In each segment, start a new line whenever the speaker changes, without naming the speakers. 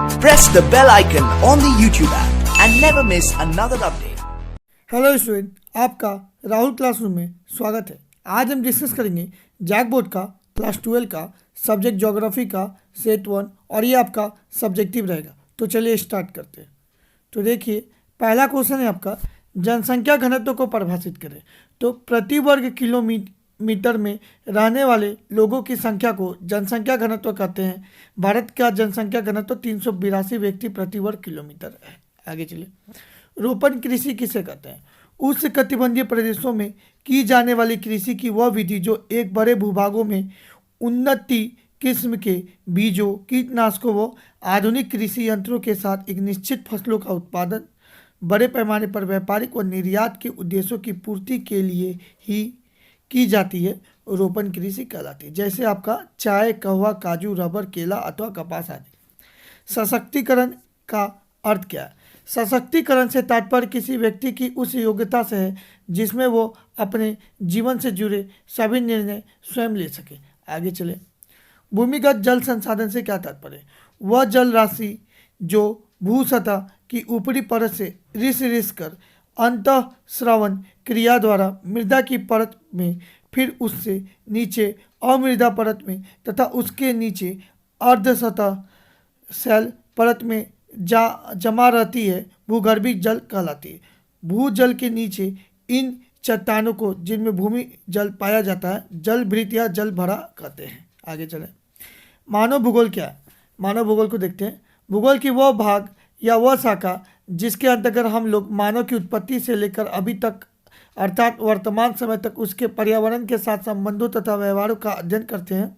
Press the bell icon on the YouTube app and never miss another update.
Hello student, आपका Rahul classroom में स्वागत है। आज हम डिस्कस करेंगे जैक बोर्ड का क्लास 12 का सब्जेक्ट ज्योग्राफी का सेट 1 और ये आपका सब्जेक्टिव रहेगा। तो चलिए स्टार्ट करते हैं। तो देखिए, पहला क्वेश्चन है आपका, जनसंख्या घनत्व को परिभाषित करें। तो प्रति वर्ग किलोमीटर में रहने वाले लोगों की संख्या को जनसंख्या घनत्व कहते हैं। भारत का जनसंख्या घनत्व 382 व्यक्ति प्रति वर्ग किलोमीटर है। आगे चलिए, रोपण कृषि किसे कहते हैं? उष्ण कटिबंधीय प्रदेशों में की जाने वाली कृषि की वह विधि जो एक बड़े भूभागों में उन्नति किस्म के बीजों, कीटनाशकों व आधुनिक कृषि यंत्रों के साथ एक निश्चित फसलों का उत्पादन बड़े पैमाने पर व्यापारिक व निर्यात के उद्देश्यों की पूर्ति के लिए ही की जाती है, रोपण कृषि कहलाती है। जैसे आपका चाय, कहवा, काजू, रबर, केला अथवा कपास आदि। सशक्तिकरण का अर्थ क्या है? सशक्तिकरण से तात्पर्य किसी व्यक्ति की उस योग्यता से है जिसमें वो अपने जीवन से जुड़े सभी निर्णय स्वयं ले सके। आगे चले, भूमिगत जल संसाधन से क्या तात्पर्य? वह जल राशि जो भूसतह की ऊपरी परत से रिस कर अंतःस्रवण क्रिया द्वारा मृदा की परत में, फिर उससे नीचे अमृदा परत में तथा उसके नीचे अर्धसतह शैल परत में जमा रहती है, भूगर्भिक जल कहलाती है। भूजल के नीचे इन चट्टानों को, जिनमें भूमि जल पाया जाता है, जल भृत या जल भरा कहते हैं। आगे चलें, मानव भूगोल क्या है? मानव भूगोल को देखते हैं। भूगोल की वह भाग या वह शाखा जिसके अंतर्गत हम लोग मानव की उत्पत्ति से लेकर अभी तक अर्थात वर्तमान समय तक उसके पर्यावरण के साथ संबंधों तथा व्यवहारों का अध्ययन करते हैं,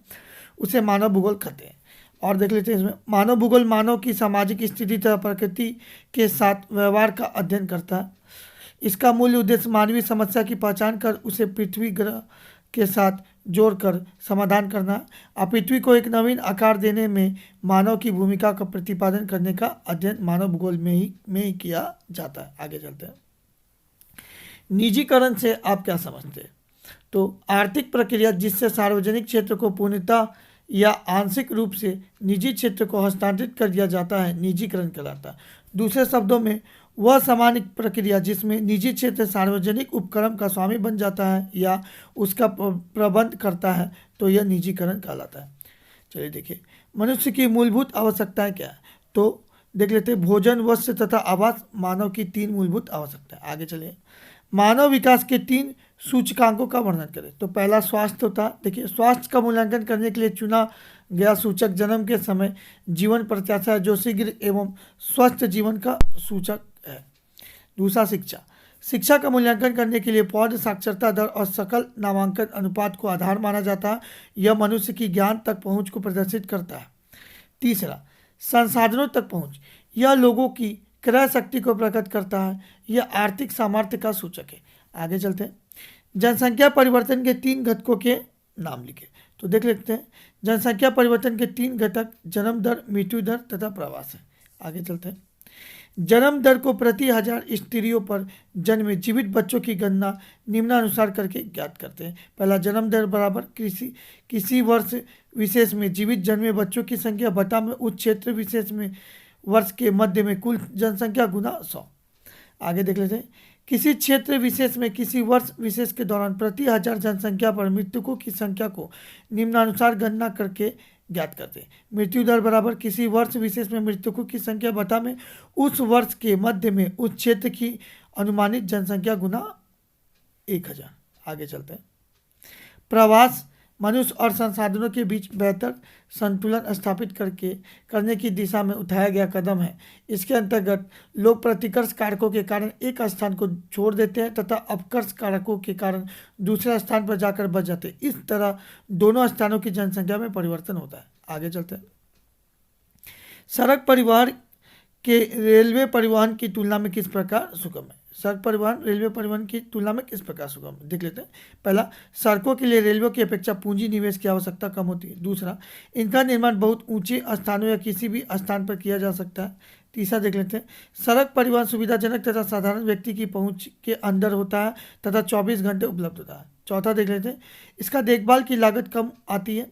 उसे मानव भूगोल कहते हैं। और देख लेते हैं इसमें, मानव भूगोल मानव की सामाजिक स्थिति तथा प्रकृति के साथ व्यवहार का अध्ययन करता है। इसका मूल उद्देश्य मानवीय समस्या की पहचान कर उसे पृथ्वी ग्रह के साथ जोड़कर समाधान करना और पृथ्वी को एक नवीन आकार देने में मानव की भूमिका का प्रतिपादन करने का अध्ययन मानव भूगोल में ही किया जाता है। आगे चलते हैं, निजीकरण से आप क्या समझते हैं? तो आर्थिक प्रक्रिया जिससे सार्वजनिक क्षेत्र को पूर्णतः या आंशिक रूप से निजी क्षेत्र को हस्तांतरित कर दिया जाता है, निजीकरण कहलाता है। दूसरे शब्दों में, वह सामान्य प्रक्रिया जिसमें निजी क्षेत्र सार्वजनिक उपक्रम का स्वामी बन जाता है या उसका प्रबंध करता है, तो यह निजीकरण कहलाता है। चलिए देखिए, मनुष्य की मूलभूत आवश्यकताएं क्या है? तो देख लेते हैं, भोजन, वस्त्र तथा आवास मानव की 3 मूलभूत आवश्यकताएं। आगे चलिए, मानव विकास के 3 सूचकांकों का वर्णन करें। तो पहला स्वास्थ्य होता है। देखिए, स्वास्थ्य का मूल्यांकन करने के लिए चुना गया सूचक जन्म के समय जीवन प्रत्याशा है, जो शीघ्र एवं स्वस्थ जीवन का सूचक है। दूसरा शिक्षा। शिक्षा का मूल्यांकन करने के लिए पौध साक्षरता दर और सकल नामांकन अनुपात को आधार माना जाता है। यह मनुष्य की ज्ञान तक पहुंच को प्रदर्शित करता है। तीसरा, संसाधनों तक पहुंच। यह लोगों की क्रय शक्ति को प्रकट करता है। यह आर्थिक सामर्थ्य का सूचक है। आगे चलते हैं, जनसंख्या परिवर्तन के 3 घटकों के नाम लिखे। तो देख लेते हैं, जनसंख्या परिवर्तन के 3 घटक जन्म दर, मृत्यु दर तथा प्रवास है। आगे चलते हैं, जन्म दर को प्रति 1000 स्त्रियों पर जन्मे जीवित बच्चों की गणना निम्नानुसार करके ज्ञात करते हैं। पहला, जन्म दर बराबर किसी वर्ष विशेष में जीवित जन्मे बच्चों की संख्या बटा में उस क्षेत्र विशेष में वर्ष के मध्य में कुल जनसंख्या गुना 100। आगे देख लेते हैं, किसी क्षेत्र विशेष में किसी वर्ष विशेष के दौरान प्रति 1000 जनसंख्या पर मृतकों की संख्या को निम्नानुसार गणना करके ज्ञात करते हैं। मृत्यु दर बराबर किसी वर्ष विशेष में मृतकों की संख्या बटा में उस वर्ष के मध्य में उस क्षेत्र की अनुमानित जनसंख्या गुना 1000। आगे चलते हैं, प्रवास मनुष्य और संसाधनों के बीच बेहतर संतुलन स्थापित करने की दिशा में उठाया गया कदम है। इसके अंतर्गत लोग प्रतिकर्ष कारकों के कारण एक स्थान को छोड़ देते हैं तथा अपकर्ष कारकों के कारण दूसरे स्थान पर जाकर बच जाते हैं। इस तरह दोनों स्थानों की जनसंख्या में परिवर्तन होता है। आगे चलते हैं, सड़क परिवहन के रेलवे परिवहन की तुलना में किस प्रकार सुगम है? सड़क परिवहन रेलवे परिवहन की तुलना में किस प्रकार सुगम है? देख लेते हैं। पहला, सड़कों के लिए रेलवे की अपेक्षा पूंजी निवेश की आवश्यकता कम होती है। दूसरा, इनका निर्माण बहुत ऊंचे स्थानों या किसी भी स्थान पर किया जा सकता है। तीसरा देख लेते हैं, सड़क परिवहन सुविधाजनक तथा साधारण व्यक्ति की पहुंच के अंदर होता है तथा 24 घंटे उपलब्ध होता है। चौथा देख लेते हैं, इसका देखभाल की लागत कम आती है।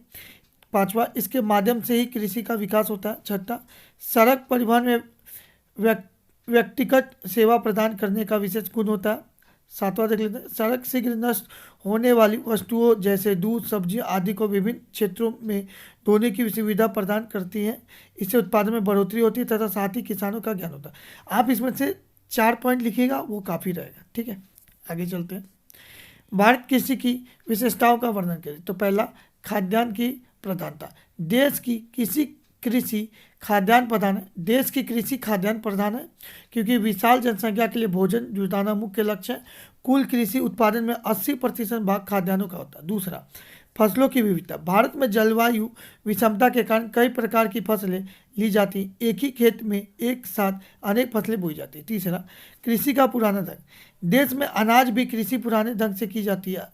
पांचवा, इसके माध्यम से ही कृषि का विकास होता है। छठा, सड़क परिवहन में व्यक्तिगत सेवा प्रदान करने का विशेष गुण होता है। सातवां देख लेते हैं, सड़क शीघ्र नष्ट होने वाली वस्तुओं जैसे दूध, सब्जी आदि को विभिन्न क्षेत्रों में ढोने की सुविधा प्रदान करती है। इससे उत्पादन में बढ़ोतरी होती है तथा साथ ही किसानों का ज्ञान होता है। आप इसमें से 4 पॉइंट लिखिएगा, वो काफ़ी रहेगा। ठीक है, आगे चलते हैं। भारत कृषि की विशेषताओं का वर्णन करें तो पहला, खाद्यान्न की प्रधानता। देश की कृषि खाद्यान्न प्रधान है। देश की कृषि खाद्यान्न प्रधान है क्योंकि विशाल जनसंख्या के लिए भोजन जुटाना मुख्य लक्ष्य है। कुल कृषि उत्पादन में 80% भाग खाद्यान्नों का होता है। दूसरा, फसलों की विविधता। भारत में जलवायु विषमता के कारण कई प्रकार की फसलें ली जाती हैं। एक ही खेत में एक साथ अनेक फसलें बोई जाती हैं। तीसरा, कृषि का पुराना ढंग। देश में अनाज भी कृषि पुराने ढंग से की जाती है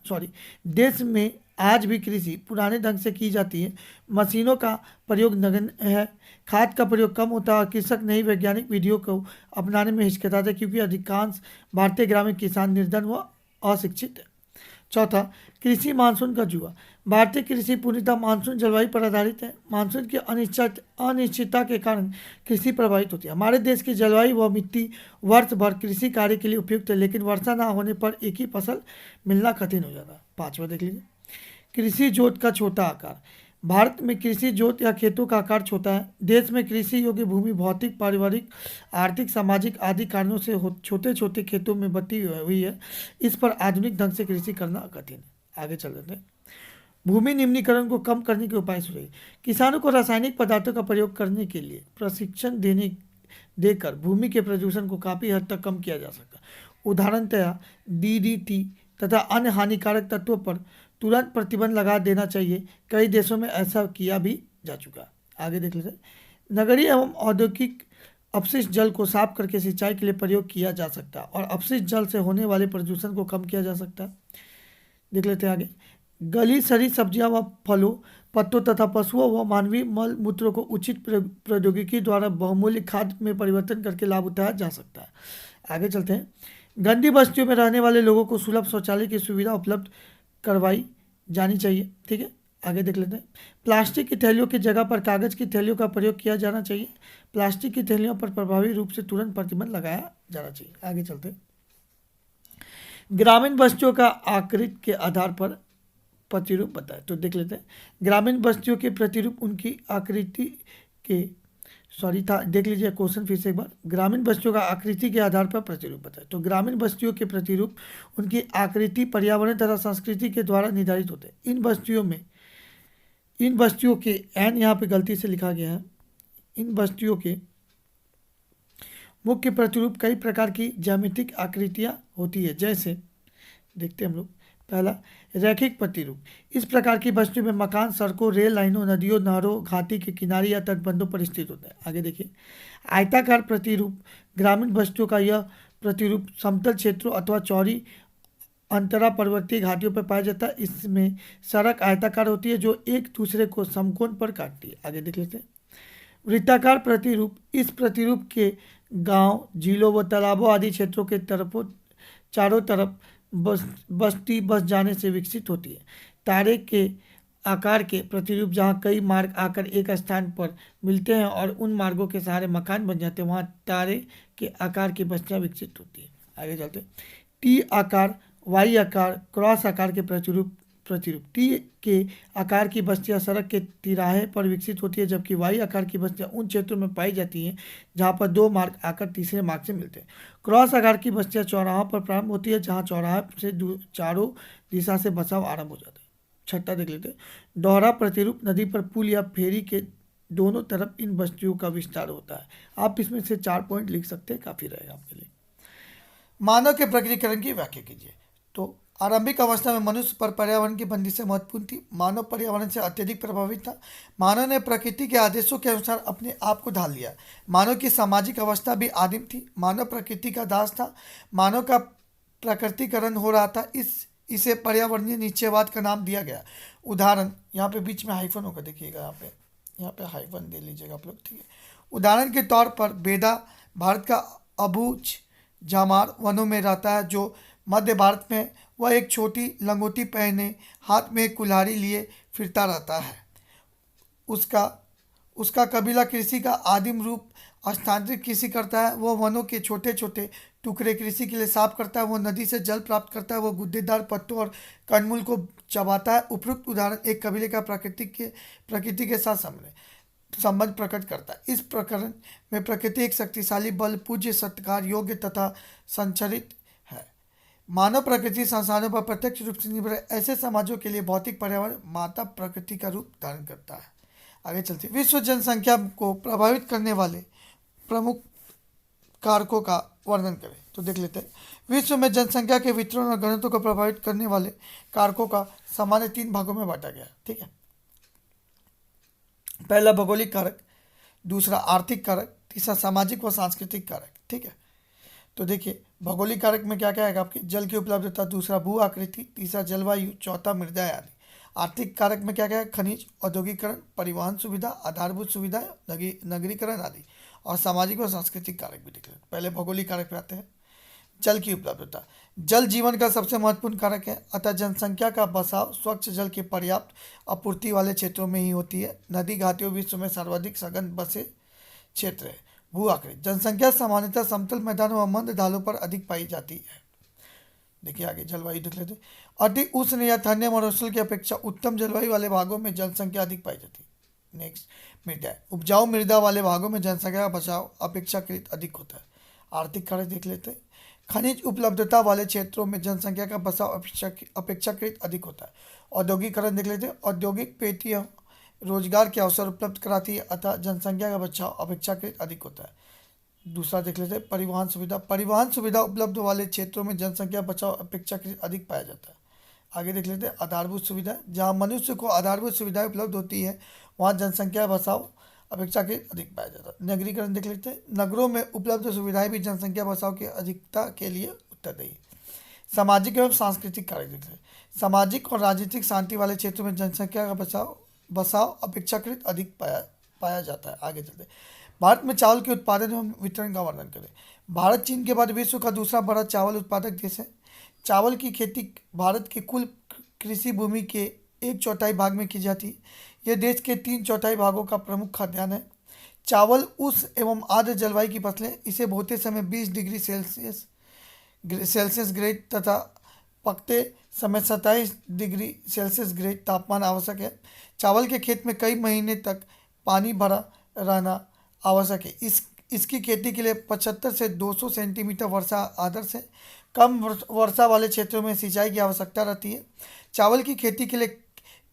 देश में आज भी कृषि पुराने ढंग से की जाती है। मशीनों का प्रयोग नगण्य है, खाद का प्रयोग कम होता है और कृषक नई वैज्ञानिक विधियों को अपनाने में हिचकिचाते हैं क्योंकि अधिकांश भारतीय ग्रामीण किसान निर्धन व अशिक्षित है। चौथा, कृषि मानसून का जुआ। भारतीय कृषि पूर्णतः मानसून जलवायु पर आधारित है। मानसून की अनिश्चितता के कारण कृषि प्रभावित होती है। हमारे देश की जलवायु व मिट्टी वर्ष भर कृषि कार्य के लिए उपयुक्त है, लेकिन वर्षा न होने पर एक ही फसल मिलना कठिन हो जाता है। पांचवा देख लीजिए, कृषि जोत का छोटा आकार। भारत में कृषि जोत या खेतों का आकार छोटा है। देश में कृषि योग्य भूमि भौतिक, पारिवारिक, आर्थिक, सामाजिक आदि कारणों से छोटे छोटे खेतों में बटी हुई है। इस पर आधुनिक ढंग से कृषि करना कठिन है। आगे चल रहे हैं। भूमि निम्नीकरण को कम करने के उपाय सुझाइए। किसानों को रासायनिक पदार्थों का प्रयोग करने के लिए प्रशिक्षण देकर भूमि के प्रदूषण को काफ़ी हद तक कम किया जा सकता है। उदाहरणतया DDT तथा अन्य हानिकारक तत्वों पर तुरंत प्रतिबंध लगा देना चाहिए। कई देशों में ऐसा किया भी जा चुका। आगे देख लेते हैं। नगरीय एवं औद्योगिक अपशिष्ट जल को साफ करके सिंचाई के लिए प्रयोग किया जा सकता है और अपशिष्ट जल से होने वाले प्रदूषण को कम किया जा सकता है। देख लेते हैं आगे। गली सड़ी सब्जियां व फलों, पत्तों तथा पशुओं व मानवीय मल मूत्रों को उचित प्रौद्योगिकी द्वारा बहुमूल्य खाद में परिवर्तन करके लाभ उठाया जा सकता है। आगे चलते हैं। गंदी बस्तियों में रहने वाले लोगों को सुलभ शौचालय की सुविधा उपलब्ध करवाई जानी चाहिए। ठीक है, आगे देख लेते हैं। प्लास्टिक की थैलियों की जगह पर कागज की थैलियों का प्रयोग किया जाना चाहिए। प्लास्टिक की थैलियों पर प्रभावी रूप से तुरंत प्रतिबंध लगाया जाना चाहिए। आगे चलते हैं। ग्रामीण बस्तियों का आकृति के आधार पर प्रतिरूप बताए तो देख लेते हैं। ग्रामीण बस्तियों के प्रतिरूप उनकी आकृति के देख लीजिए क्वेश्चन फिर से एक बार। ग्रामीण बस्तियों का आकृति के आधार पर प्रतिरूप बताए तो ग्रामीण बस्तियों के प्रतिरूप उनकी आकृति, पर्यावरण तथा संस्कृति के द्वारा निर्धारित होते हैं। इन बस्तियों के एन यहाँ पे गलती से लिखा गया है। इन बस्तियों के मुख्य प्रतिरूप कई प्रकार की ज्यामितिक आकृतियाँ होती है। जैसे देखते हैं हम लोग। पहला, रैखिक प्रतिरूप। इस प्रकार की बस्तियों में मकान सड़कों, रेल लाइनों, नदियों, नहरों, घाटी के किनारे या तटबंधों पर स्थित होता है। आगे देखिए। आयताकार प्रतिरूप। ग्रामीण बस्तियों का यह प्रतिरूप समतल क्षेत्रों अथवा चौड़ी अंतरा पर्वतीय घाटियों पर पाया जाता है। इसमें सड़क आयताकार होती है जो एक दूसरे को समकोण पर काटती है। आगे देख लेते हैं। वृत्ताकार प्रतिरूप। इस प्रतिरूप के गांव, झीलों व तालाबों आदि क्षेत्रों के चारों तरफ बस्ती बस जाने से विकसित होती है। तारे के आकार के प्रतिरूप, जहाँ कई मार्ग आकर एक स्थान पर मिलते हैं और उन मार्गों के सहारे मकान बन जाते हैं, वहाँ तारे के आकार की बस्तियाँ विकसित होती हैं। आगे चलते हैं। टी आकार, वाई आकार, क्रॉस आकार के प्रतिरूप। टी के आकार की बस्तियाँ सड़क के तिराहे पर विकसित होती है, जबकि वाई आकार की बस्तियाँ उन क्षेत्रों में पाई जाती हैं जहाँ पर दो मार्ग आकर तीसरे मार्ग से मिलते हैं। क्रॉस आकार की बस्तियाँ चौराहों पर प्रारंभ होती है, जहाँ चौराहे से चारों दिशा से बसाव आरंभ हो जाता है। छठा देख लेते हैं। दोहरा प्रतिरूप। नदी पर पुल या फेरी के दोनों तरफ इन बस्तियों का विस्तार होता है। आप इसमें से 4 पॉइंट लिख सकते हैं, काफ़ी रहेगा आपके लिए। मानव के प्रकटीकरण की व्याख्या कीजिए। तो आरंभिक अवस्था में मनुष्य पर पर्यावरण की बंदिशें महत्वपूर्ण थी। मानव पर्यावरण से अत्यधिक प्रभावित था। मानव ने प्रकृति के आदेशों के अनुसार अपने आप को ढाल लिया। मानव की सामाजिक अवस्था भी आदिम थी। मानव प्रकृति का दास था। मानव का प्रकृतिकरण हो रहा था। इसे पर्यावरणीय निश्चयवाद का नाम दिया गया। उदाहरण, यहाँ पे बीच में हाइफन होगा, देखिएगा यहाँ पे हाइफन दे लीजिएगा आप लोग, ठीक है। उदाहरण के तौर पर बेदा भारत का अबूझ जामार वनों में रहता है, जो मध्य भारत में वह एक छोटी लंगोटी पहने हाथ में एक कुल्हाड़ी लिए फिरता रहता है। उसका उसका कबीला कृषि का आदिम रूप स्थानांतरित कृषि करता है। वह वनों के छोटे छोटे टुकड़े कृषि के लिए साफ करता है। वो नदी से जल प्राप्त करता है। वो गुद्देदार पत्तों और कंदमूल को चबाता है। उपरोक्त उदाहरण एक कबीले का प्रकृति के साथ संबंध प्रकट करता है। इस प्रकरण में प्रकृति एक शक्तिशाली बल, पूज्य, सत्कार योग्य तथा संचरित है। मानव प्रकृति संसाधनों पर प्रत्यक्ष रूप से निर्भर है। ऐसे समाजों के लिए भौतिक पर्यावरण माता प्रकृति का रूप धारण करता है। आगे चलते विश्व जनसंख्या को प्रभावित करने वाले प्रमुख कारकों का वर्णन करें। तो देख लेते हैं। विश्व में जनसंख्या के वितरण और घनत्व को प्रभावित करने वाले कारकों का सामान्य 3 भागों में बांटा गया है। ठीक है। पहला भौगोलिक कारक, दूसरा आर्थिक कारक, तीसरा सामाजिक व सांस्कृतिक कारक। ठीक है। तो देखिए भौगोलिक कारक में क्या क्या है आपकी जल की उपलब्धता, दूसरा भू आकृति, तीसरा जलवायु, चौथा मृदा आदि। आर्थिक कारक में क्या क्या है खनिज, औद्योगिकरण, परिवहन सुविधा, आधारभूत सुविधाएं, नगरीकरण आदि। और सामाजिक और सांस्कृतिक कारक भी दिख रहे हैं। पहले भौगोलिक कारक पे आते हैं। जल की उपलब्धता, जल जीवन का सबसे महत्वपूर्ण कारक है। अतः जनसंख्या का बसाव स्वच्छ जल की पर्याप्त आपूर्ति वाले क्षेत्रों में ही होती है। नदी घाटियों विश्व में सर्वाधिक सघन बसे क्षेत्र है। भू आकृति, जनसंख्या सामान्यतः समतल मैदानों व मंद ढालों पर अधिक पाई जाती है। देखिए आगे जलवायु देख लेते हैं। अति उष्ण या ठंडे मरुस्थल की अपेक्षा उत्तम जलवायु वाले भागों में जनसंख्या अधिक पाई जाती है। नेक्स्ट मृदा, उपजाऊ मृदा वाले भागों में जनसंख्या का बचाव अपेक्षाकृत अधिक होता है। आर्थिक कारक देख लेते हैं। खनिज उपलब्धता वाले क्षेत्रों में जनसंख्या का बचाव अपेक्षाकृत अधिक होता है। औद्योगिकरण देख लेते हैं। औद्योगिक पेटियां रोजगार के अवसर उपलब्ध कराती है, अतः जनसंख्या का बचाव अपेक्षाकृत अधिक होता है। दूसरा देख लेते हैं परिवहन सुविधा। परिवहन सुविधा उपलब्ध वाले क्षेत्रों में जनसंख्या बचाव अपेक्षाकृत अधिक पाया जाता है। आगे देख लेते हैं आधारभूत सुविधा। जहाँ मनुष्य को आधारभूत सुविधाएं उपलब्ध होती है वहाँ जनसंख्या बचाव अपेक्षाकृत अधिक पाया जाता है। नगरीकरण देख लेते हैं। नगरों में उपलब्ध सुविधाएं भी जनसंख्या बचाव की अधिकता के लिए उत्तरदायी है। सामाजिक एवं सांस्कृतिक कारक देख लेते हैं। सामाजिक और राजनीतिक शांति वाले क्षेत्रों में जनसंख्या का बचाव अपेक्षाकृत अधिक पाया जाता है। आगे चलते हैं। भारत में चावल के उत्पादन एवं वितरण का वर्णन करें। भारत चीन के बाद विश्व का दूसरा बड़ा चावल उत्पादक देश है। चावल की खेती भारत की कुल कृषि भूमि के 1/4 भाग में की जाती है। यह देश के 3/4 भागों का प्रमुख खाद्यान्न है। चावल उष्ण एवं आर्द्र जलवायु की फसलें। इसे बोते समय 20 डिग्री सेल्सियस ग्रेड तथा पकते समय 27 डिग्री सेल्सियस ग्रेड तापमान आवश्यक है। चावल के खेत में कई महीने तक पानी भरा रहना आवश्यक है। इसकी खेती के लिए 75 से 200 सेंटीमीटर वर्षा आदर्श है। कम वर्षा वाले क्षेत्रों में सिंचाई की आवश्यकता रहती है। चावल की खेती के लिए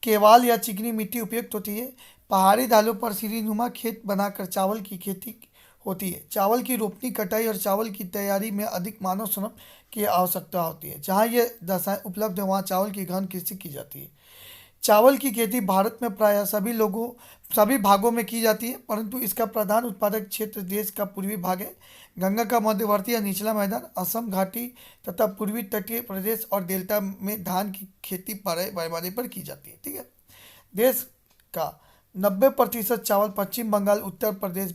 केवाल या चिकनी मिट्टी उपयुक्त होती है। पहाड़ी ढालों पर सीढ़ीनुमा खेत बनाकर चावल की खेती होती है। चावल की रोपनी, कटाई और चावल की तैयारी में अधिक मानव श्रम की आवश्यकता होती है। जहाँ ये दशाएं उपलब्ध है वहाँ चावल की गहन कृषि की जाती है। चावल की खेती भारत में प्रायः सभी भागों में की जाती है, परंतु इसका प्रधान उत्पादक क्षेत्र देश का पूर्वी भाग है। गंगा का मध्यवर्ती या निचला मैदान, असम घाटी तथा पूर्वी तटीय प्रदेश और डेल्टा में धान की खेती बड़े पैमाने पर की जाती है। ठीक है। देश का 90% चावल पश्चिम बंगाल, उत्तर प्रदेश,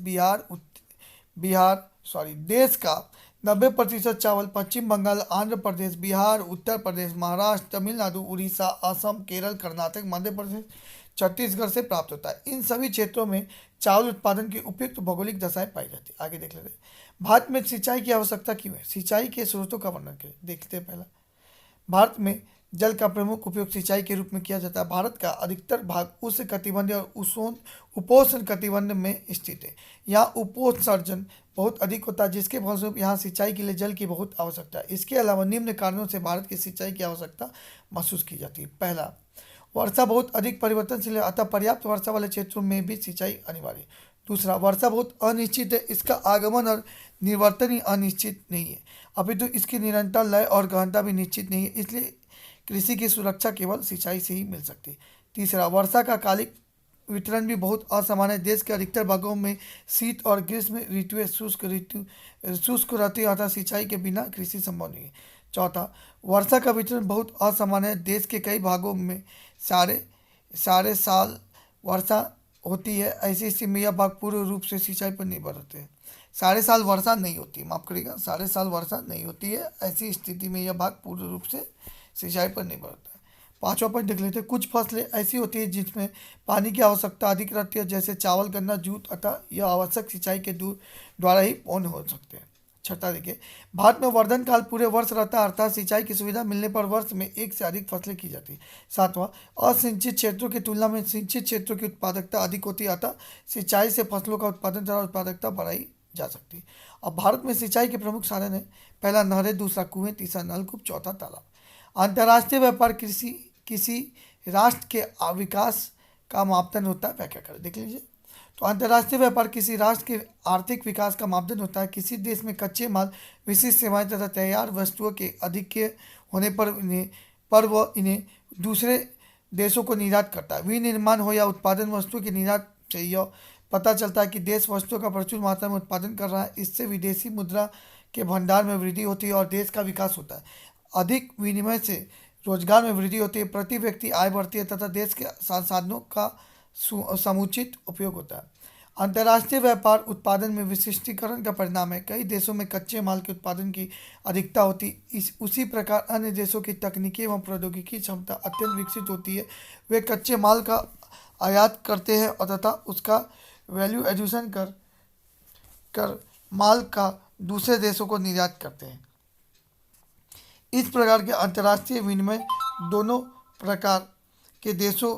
देश का 90% चावल पश्चिम बंगाल, आंध्र प्रदेश, बिहार, उत्तर प्रदेश, महाराष्ट्र, तमिलनाडु, उड़ीसा, असम, केरल, कर्नाटक, मध्य प्रदेश, छत्तीसगढ़ से प्राप्त होता है। इन सभी क्षेत्रों में चावल उत्पादन की उपयुक्त भौगोलिक दशाएं पाई जाती है। आगे देख लेते हैं। भारत में सिंचाई की आवश्यकता क्यों है? सिंचाई के स्रोतों का वर्णन करें। देखते हैं। पहला, भारत में जल का प्रमुख उपयोग सिंचाई के रूप में किया जाता है। भारत का अधिकतर भाग उष्ण कटिबंधीय और उपोष्ण कटिबंध में स्थित है। यहाँ उपोत्सर्जन बहुत अधिक होता है, जिसके फलस्वरूप यहाँ सिंचाई के लिए जल की बहुत आवश्यकता है। इसके अलावा निम्न कारणों से भारत की सिंचाई की आवश्यकता महसूस की जाती है। पहला, वर्षा बहुत अधिक परिवर्तनशील है, अतः पर्याप्त वर्षा वाले क्षेत्रों में भी सिंचाई अनिवार्य है। दूसरा, वर्षा बहुत अनिश्चित है, इसका आगमन और निवर्तन ही अनिश्चित नहीं है, अपितु इसकी निरंतर लय और गहनता भी निश्चित नहीं है, इसलिए कृषि की सुरक्षा केवल सिंचाई से ही मिल सकती है। तीसरा, वर्षा का कालिक वितरण भी बहुत असमान है। देश के अधिकतर भागों में शीत और ग्रीष्म ऋतुएं शुष्क रहती है, अतः सिंचाई के बिना कृषि संभव नहीं है। चौथा, वर्षा का वितरण बहुत असमान है। देश के कई भागों में सारे साल वर्षा होती है। ऐसी स्थिति में यह भाग पूर्ण रूप से सिंचाई पर निर्भर रहते हैं। सारे साल वर्षा नहीं होती, माफ करिएगा, सारे साल वर्षा नहीं होती है। ऐसी स्थिति में यह भाग पूर्ण रूप से सिंचाई पर निर्भर होता है। पांचवा पॉइंट देख लेते हैं। कुछ फसलें ऐसी होती है जिसमें पानी की आवश्यकता अधिक रहती है, जैसे चावल, गन्ना, जूट, अतः यह आवश्यक सिंचाई के द्वारा ही पूर्ण हो सकते हैं। छठा देखिए, भारत में वर्धन काल पूरे वर्ष रहता है, अर्थात सिंचाई की सुविधा मिलने पर वर्ष में एक से अधिक फसलें की जाती है। सातवां, असिंचित क्षेत्रों की तुलना में सिंचित क्षेत्रों की उत्पादकता अधिक होती है, अतः सिंचाई से फसलों का उत्पादन तथा उत्पादकता बढ़ाई जा सकती है। अब भारत में सिंचाई के प्रमुख साधन है, पहला नहरें, दूसरा कुएं, तीसरा नलकूप, चौथा तालाब। अंतर्राष्ट्रीय व्यापार किसी राष्ट्र के विकास का मापदंड होता है, व्याख्या करें, देख लीजिए। तो अंतर्राष्ट्रीय व्यापार किसी राष्ट्र के आर्थिक विकास का मापदंड होता है। किसी देश में कच्चे माल, विशिष्ट सेवाएं तथा तैयार वस्तुओं के अधिक होने पर वह इन्हें दूसरे देशों को निर्यात करता है। विनिर्माण हो या उत्पादन वस्तुओं के निर्यात से यह पता चलता है कि देश वस्तुओं का प्रचुर मात्रा में उत्पादन कर रहा है। इससे विदेशी मुद्रा के भंडार में वृद्धि होती है और देश का विकास होता है। अधिक विनिमय से रोजगार में वृद्धि होती है, प्रति व्यक्ति आय बढ़ती है तथा देश के संसाधनों का समुचित उपयोग होता है। अंतर्राष्ट्रीय व्यापार उत्पादन में विशिष्टीकरण का परिणाम है। कई देशों में कच्चे माल के उत्पादन की अधिकता होती उसी प्रकार अन्य देशों की तकनीकी एवं प्रौद्योगिकी क्षमता अत्यंत विकसित होती है। वे कच्चे माल का आयात करते हैं और तथा उसका वैल्यू एडिशन कर माल का दूसरे देशों को निर्यात करते हैं। इस प्रकार के अंतर्राष्ट्रीय विनिमय दोनों प्रकार के देशों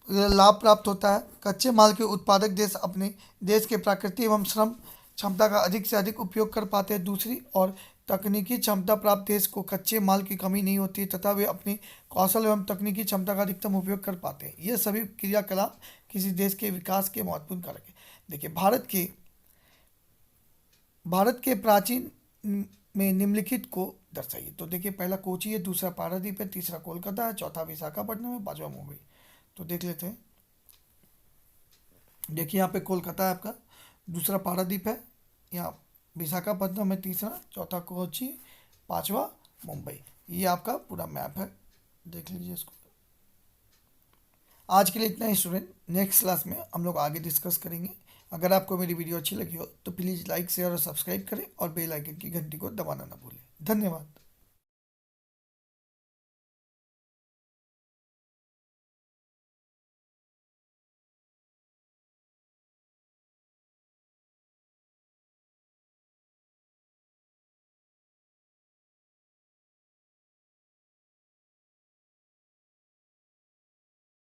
लाभ प्राप्त होता है। कच्चे माल के उत्पादक देश अपने देश के प्राकृतिक एवं श्रम क्षमता का अधिक से अधिक उपयोग कर पाते हैं। दूसरी और तकनीकी क्षमता प्राप्त देश को कच्चे माल की कमी नहीं होती तथा वे अपनी कौशल एवं तकनीकी क्षमता का अधिकतम उपयोग कर पाते हैं। ये सभी क्रियाकलाप किसी देश के विकास के महत्वपूर्ण कारक है। देखिए, भारत के प्राचीन में निम्नलिखित को दर्शाइए। तो देखिए, पहला कोची है, दूसरा पारादीप है, तीसरा कोलकाता है, चौथा विशाखापट्टनम है, पांचवा मुंबई। तो देख लेते हैं। देखिए, यहाँ पे कोलकाता है आपका, दूसरा पारादीप है, यहाँ विशाखापट्टनम है तीसरा, चौथा कोची, पांचवा मुंबई। ये आपका पूरा मैप है, देख लीजिए इसको। आज के लिए इतना ही स्टूडेंट, नेक्स्ट क्लास में हम लोग आगे डिस्कस करेंगे। अगर आपको मेरी वीडियो अच्छी लगी हो तो प्लीज़ लाइक, शेयर और सब्सक्राइब करें और बेल आइकन की घंटी को दबाना ना भूलें। धन्यवाद।